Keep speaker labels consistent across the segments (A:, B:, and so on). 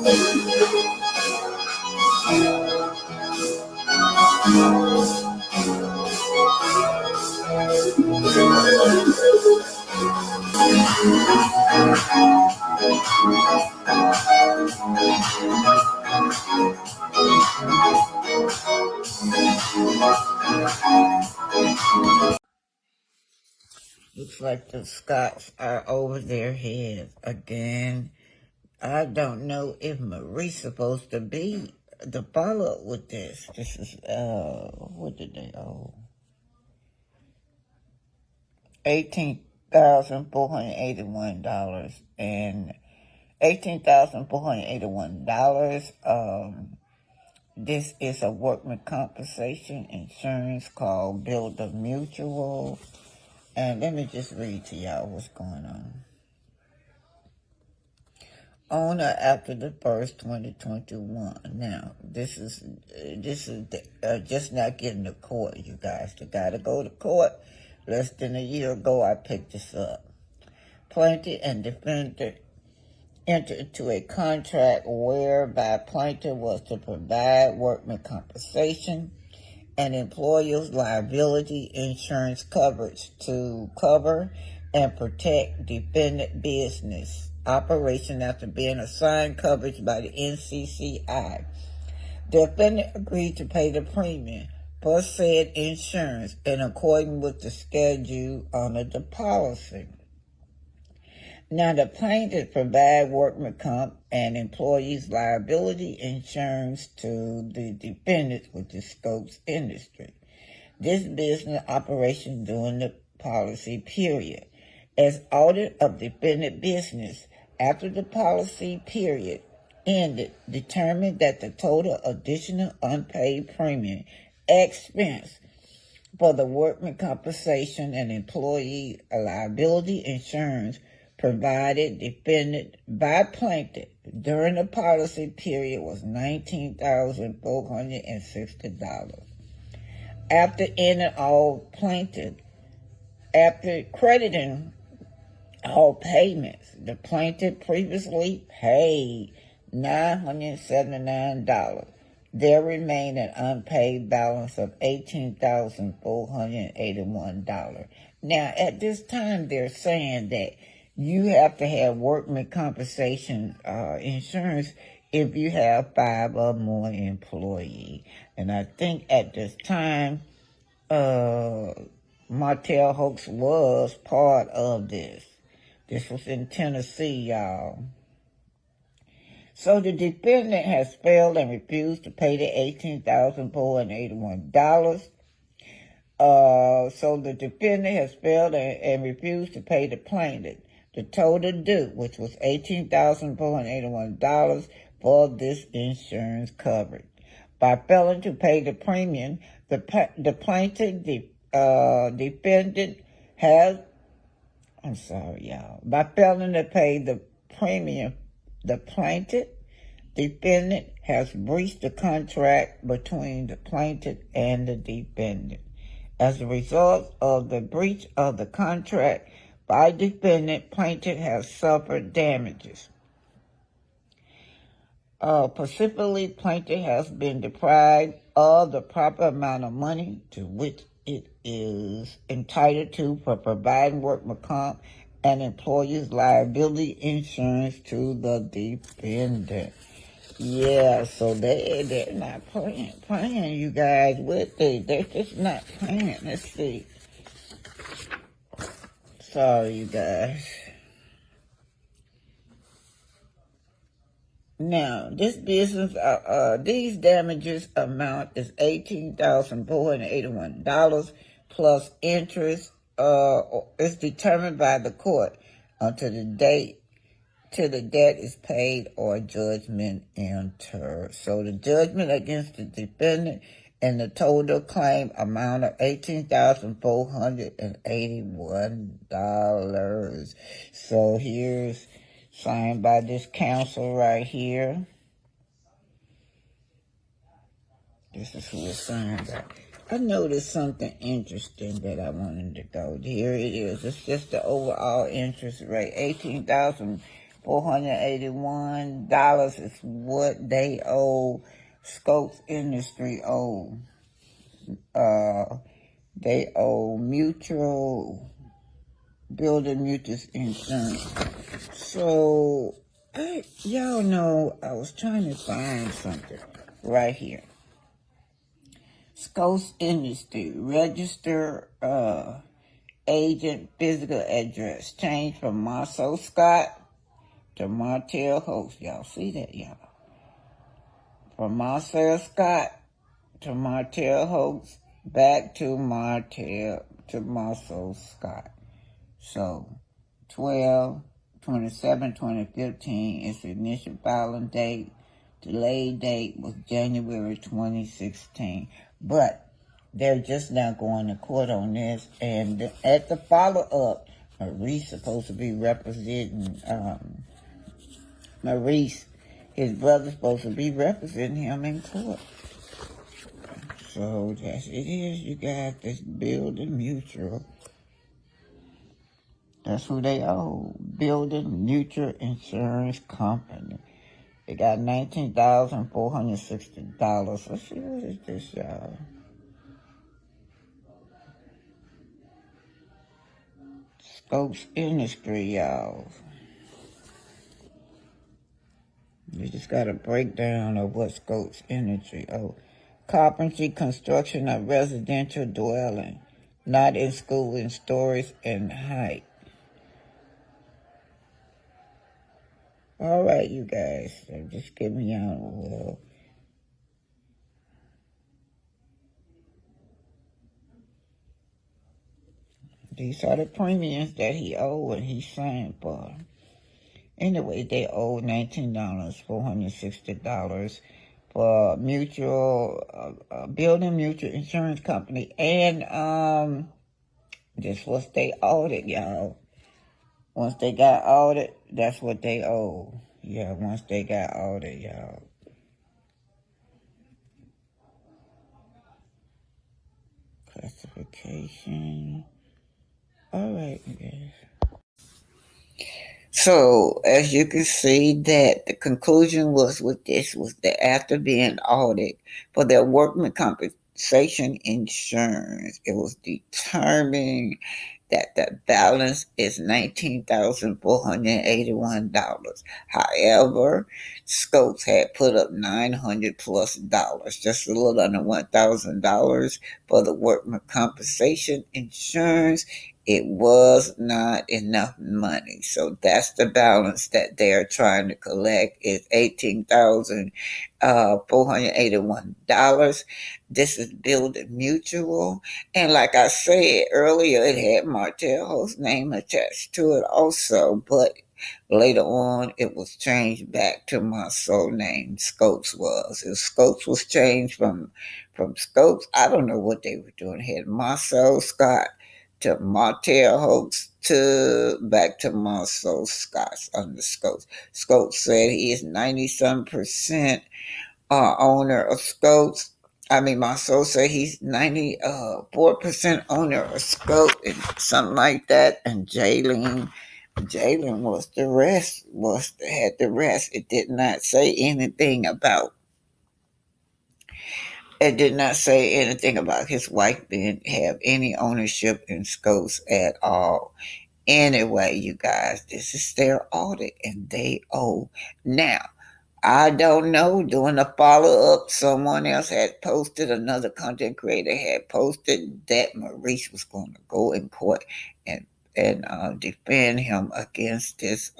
A: Looks like the Scots are over their heads again. I don't know if Marie's supposed to be the follow-up with this. This is, what did they owe? $18,481 and $18,481. This is a workman compensation insurance called Builder Mutual. And let me just read to y'all what's going on. On or after the 1st, 2021. Now, this is just not getting to court, you guys. They got to go to court. Less than a year ago, I picked this up. Plaintiff and defendant entered into a contract whereby plaintiff was to provide workman compensation and employer's liability insurance coverage to cover and protect defendant business operation after being assigned coverage by the NCCI. The defendant agreed to pay the premium for said insurance in accordance with the schedule under the policy. Now, the plaintiff provide workman comp and employees liability insurance to the defendant, which is Scopes Industry. This business operation during the policy period. As audit of defendant business after the policy period ended, determined that the total additional unpaid premium expense for the workman compensation and employee liability insurance provided defendant by plaintiff during the policy period was $19,460. After crediting all payments, the plaintiff previously paid $979. There remained an unpaid balance of $18,481. Now, at this time, they're saying that you have to have workman compensation insurance if you have 5 or more employees. And I think at this time, Martell Hoax was part of this. This was in Tennessee, y'all. So the defendant has failed and refused to pay the $18,481. So the defendant has failed and refused to pay the plaintiff the total due, which was $18,481 for this insurance coverage. By failing to pay the premium, the plaintiff defendant has, by failing to pay the premium, the plaintiff defendant has breached the contract between the plaintiff and the defendant. As a result of the breach of the contract by defendant, plaintiff has suffered damages. Specifically, plaintiff has been deprived of the proper amount of money to which it is entitled to for providing workman comp and employees' liability insurance to the defendant. Yeah, so they're not playing, you guys, with it. They're just not playing. Let's see. Sorry, you guys. Now, this business, these damages amount is $18,481 plus interest. Is determined by the court until the date till the debt is paid or judgment entered. So the judgment against the defendant and the total claim amount of $18,481. So here's signed by this counsel right here. This is who is signed by. I noticed something interesting that I wanted to go. Here it is. It's just the overall interest rate, $18,481 $481 is what they owe. Scopes Industry owe. They owe Mutual, Building Mutual Insurance. So, y'all know, I was trying to find something right here. Scopes Industry, register, agent, physical address, changed from Marsau Scott to Martell Host. Y'all see that, y'all? From Marcel Scott to Martell Host, back to Marcel Scott. So, 12/27/2015 is the initial filing date. Delayed date was January 2016. But they're just now going to court on this. And at the follow-up, Maurice supposed to be representing, his brother's supposed to be representing him in court. So that's it is. You got this Building Mutual. That's who they owe. Building Mutual Insurance Company. They got $19,460. Let's see, what is this, y'all? Scopes Industry, y'all. You just got a breakdown of what Scopes Industry owe. Carpentry, construction of residential dwelling, not in school in stories and height. All right, you guys, so just give me out. Well, these are the premiums that he owed and he signed for. Anyway, they owe $19,460 for Building Mutual Insurance Company, and this was they audit, y'all. Once they got audited, that's what they owe. Yeah, once they got audited, y'all. Classification. All right, guys. So, as you can see, that the conclusion was with this was that after being audited for their workman compensation insurance, it was determined that the balance is $19,481. However, Scopes had put up $900 plus, just a little under $1,000 for the workman compensation insurance. It was not enough money. So that's the balance that they're trying to collect is $18,481. This is Building Mutual. And like I said earlier, it had Martell Host's name attached to it also, but later on it was changed back to my soul name. Scopes was. If Scopes was changed from Scopes, I don't know what they were doing. It had Marcel Scott to Martell Host to back to Marcel Scott under Scopes. Scopes said he is 90-some% owner of Scopes. Marcel said he's 94% owner of Scope and something like that. And Jalen was the rest. Had the rest. It did not say anything about. It did not say anything about his wife being have any ownership in Scopes at all. Anyway, you guys, this is their audit, and they owe now. I don't know. Doing a follow-up, someone else had posted, another content creator had posted that Maurice was going to go in court and defend him against this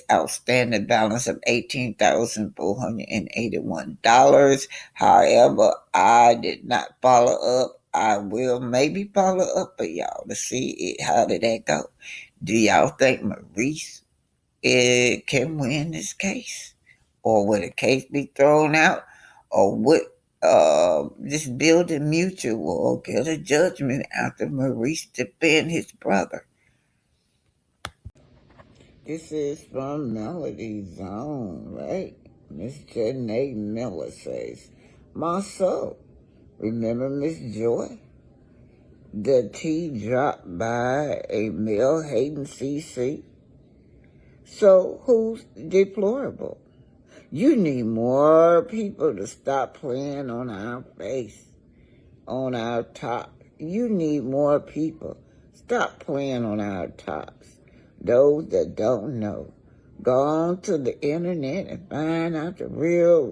A: outstanding balance of $18,481. However, I did not follow up. I will maybe follow up for y'all to see how did that go. Do y'all think Maurice can win this case? Or would the case be thrown out? Or would this Building Mutual get a judgment after Maurice defend his brother? This is from Melody Zone, right? Miss Janae Miller says, Marsau, remember Miss Joy? The tea dropped by a male hating CC? So who's deplorable? You need more people to stop playing on our face, on our top. You need more people. Stop playing on our tops. Those that don't know, go on to the internet and find out the real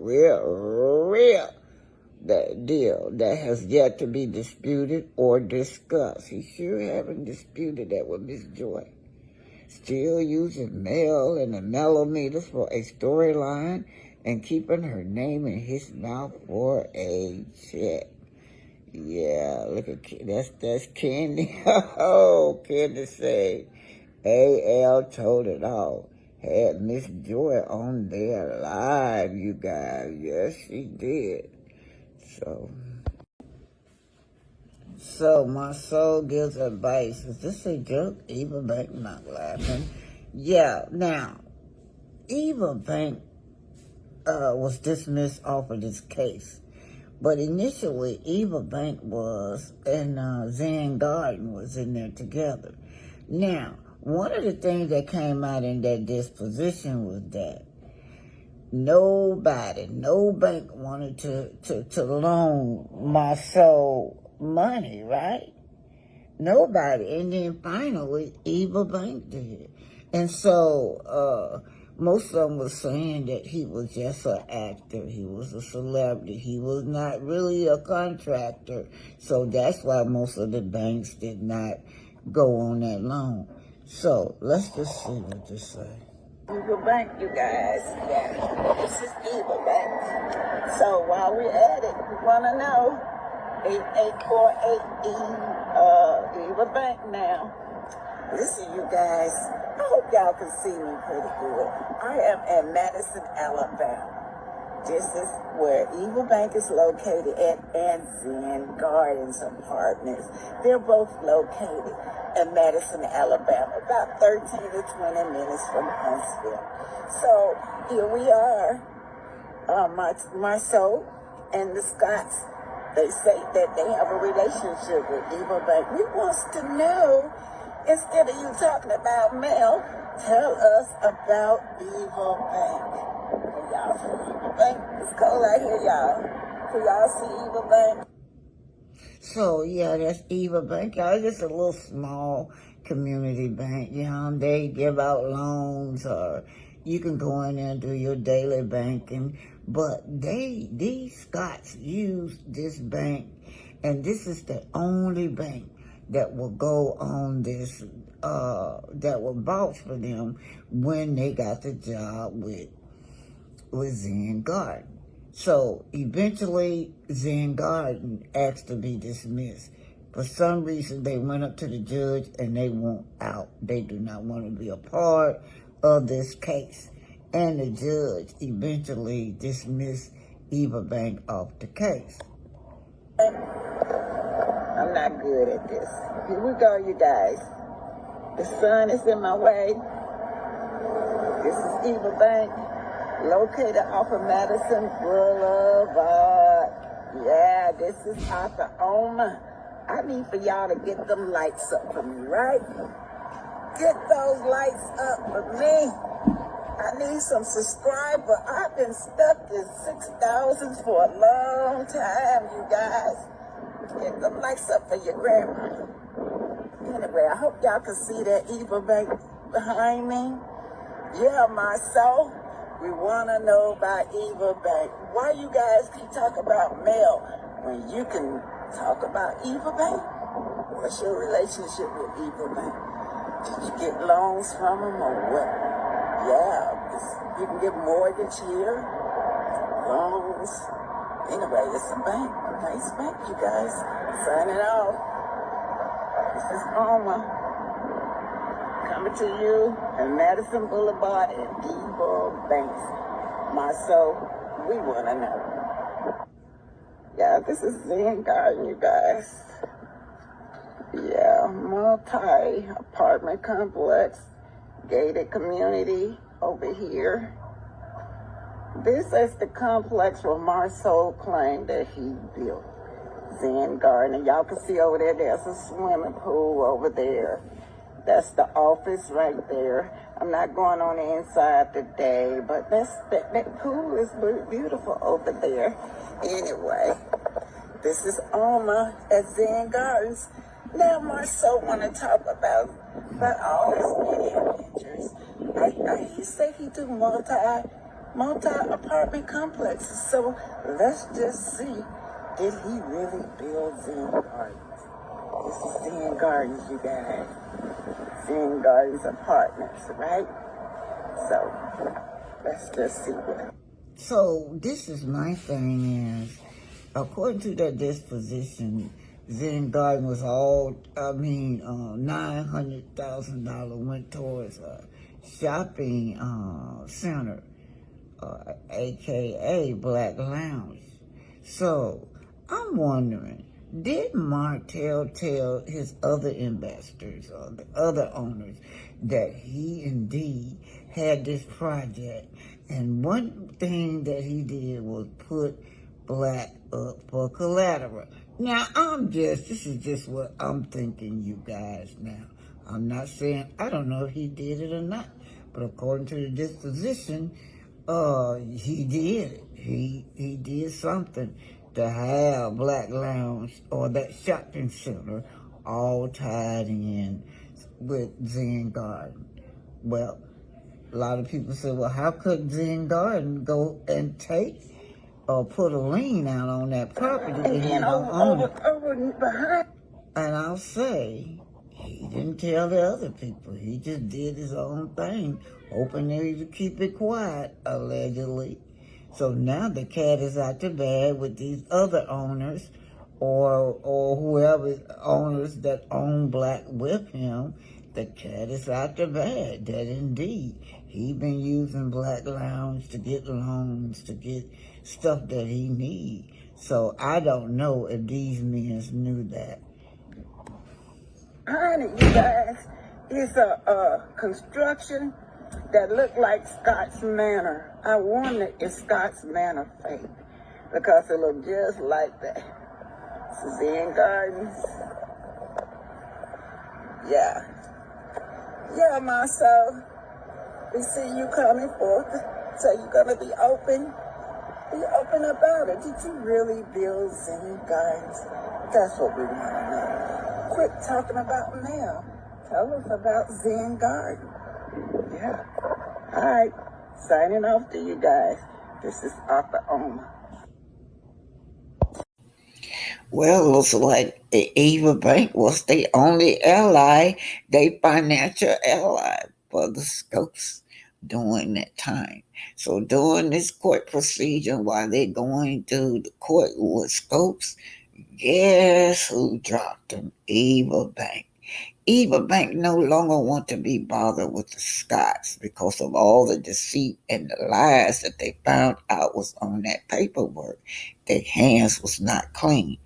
A: that deal that has yet to be disputed or discussed. He sure haven't disputed that with Miss Joy. Still using mail and the millimeters for a storyline and keeping her name in his mouth for a check. Yeah, look at that's Candy. Oh, Candy said AL told it all. Had Miss Joy on there live, you guys. Yes, she did. So my soul gives advice. Is this a joke? Eva Bank not laughing. Yeah, now, Eva Bank was dismissed off of this case. But initially, Eva Bank was and Zen Garden was in there together. Now, one of the things that came out in that disposition was that no bank wanted to loan marsau money, right? Nobody. And then finally, Eva Bank did. And so most of them were saying that he was just an actor. He was a celebrity. He was not really a contractor. So that's why most of the banks did not go on that loan. So let's just see what this say. Eva Bank, you guys. Yeah, this is Eva Bank. So while we're at it, we want to know 8848 Eva Bank now. Listen, you guys, I hope y'all can see me pretty good. I am in Madison, Alabama. This is where Eva Bank is located at and Zen Gardens Apartments. They're both located in Madison, Alabama, about 13 to 20 minutes from Huntsville. So here we are, Marsau and the Scotts. They say that they have a relationship with Eva Bank. We want to know, instead of you talking about mail, tell us about Eva Bank. Y'all see Eva Bank? It's cold out here, y'all. Can y'all see Eva Bank? So, yeah, that's Eva Bank. Y'all, it's just a little small community bank. You know, they give out loans or you can go in there and do your daily banking. But these Scots use this bank, and this is the only bank that will go on this, that will vouch for them when they got the job with Zen Garden. So eventually Zen Garden asked to be dismissed. For some reason, they went up to the judge and they want out. They do not want to be a part of this case. And the judge eventually dismissed Eva Bank off the case. I'm not good at this. Here we go, you guys. The sun is in my way. This is Eva Bank, located off of Madison Boulevard. Yeah, this is Arthur Oma. I need for y'all to get them lights up for me, right? Get those lights up for me. I need some subscribers. I've been stuck in 6,000 for a long time, you guys. Get them lights up for your grandma. Anyway, I hope y'all can see that Eva Bank behind me. Yeah, Marsau, we want to know about Eva Bank. Why you guys keep talking about mail when you can talk about Eva Bank? What's your relationship with Eva Bank? Did you get loans from them or what? Yeah, you can get mortgage here, loans. Anyway, it's a bank, a nice bank, you guys. Sign it off. This is Alma coming to you in Madison Boulevard and Eva Banks. Marsau, we want to know. Yeah, this is Zen Garden, you guys. Yeah, multi-apartment complex. Gated community over here. This is the complex where Marsau claimed that he built. Zen Garden. And y'all can see over there, there's a swimming pool over there. That's the office right there. I'm not going on the inside today, but that pool is beautiful over there. Anyway, this is Alma at Zen Gardens. Now Marsau want to talk about all his many adventures. He said he do multi-apartment complexes. So let's just see, did he really build Zen Gardens? This is Zen Gardens, you guys. Zen Gardens Apartments, right? So let's just see what. So this is my thing is, according to that disposition, Zen Garden was all, $900,000 went towards a shopping center, aka Black Lounge. So I'm wondering, did Martell tell his other investors or the other owners that he indeed had this project? And one thing that he did was put Black up for collateral. Now, this is just what I'm thinking, you guys, now. I'm not saying, I don't know if he did it or not, but according to the disposition, he did it. He did something to have Black Lounge or that shopping center all tied in with Zen Garden. Well, a lot of people say, well, how could Zen Garden go and take or put a lien out on that property and he don't own it? Behind. And I'll say, he didn't tell the other people. He just did his own thing, hoping they would keep it quiet, allegedly. So now the cat is out the bag with these other owners or whoever owners that own Black with him. The cat is out the bag that indeed he been using Black Lounge to get loans, to get stuff that he need. So I don't know if these men knew that. Behind it, you guys, is a construction that looked like Scott's Manor. I wonder if Scott's Manor fake, because it looked just like that. Zen Gardens. Yeah. Yeah, Marsau. We see you coming forth. So you're going to be open. Be open about it. Did you really build Zen Gardens? That's what we want to know. Quit talking about now. Tell us about Zen Garden. Yeah. All right. Signing off to you guys. This is Arthur Oma. Well, it looks like Eva Bank was the only ally, they financial ally for the Scopes during that time. So during this court procedure, while they're going through the court with Scopes, guess who dropped them? Eva Bank. Eva Bank no longer want to be bothered with the Scotts because of all the deceit and the lies that they found out was on that paperwork. Their hands was not clean.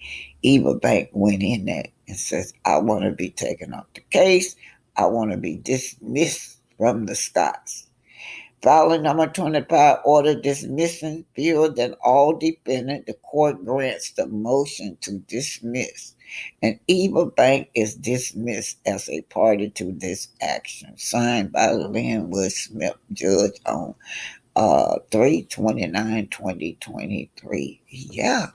A: Eva Bank went in there and says, I want to be taken off the case. I want to be dismissed from the Scotts. Filing number 25, order dismissing, feel that all defendant, the court grants the motion to dismiss. And Eva Bank is dismissed as a party to this action, signed by Linwood Smith, judge on 3/29/2023. Yeah,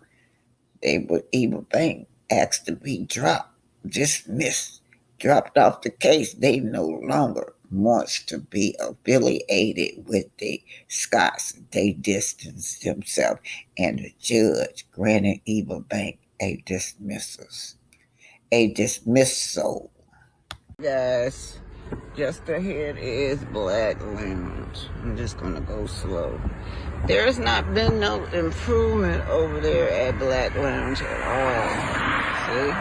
A: Eva Bank asked to be dropped, dismissed, dropped off the case. They no longer wants to be affiliated with the Scotts. They distanced themselves, and the judge granted Eva Bank a dismissal. Guys, just ahead is Black Lounge. I'm just gonna go slow. There's not been no improvement over there at Black Lounge at all. See?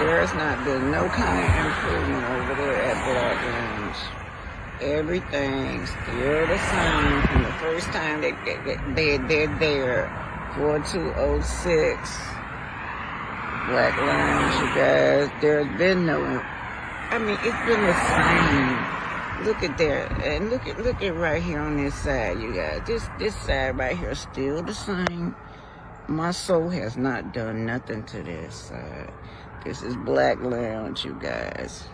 A: There's not been no kind of improvement over there at Black Lounge. Everything's still the same from the first time they're there. 4206 Black Lounge, you guys. There's been no, it's been the same. Look at there, and look at right here on this side, you guys. This side right here is still the same. My soul has not done nothing to this side. This is Black Lounge, you guys.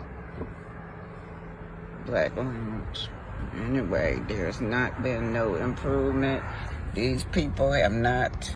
A: Black Lounge. Anyway, there's not been no improvement. These people have not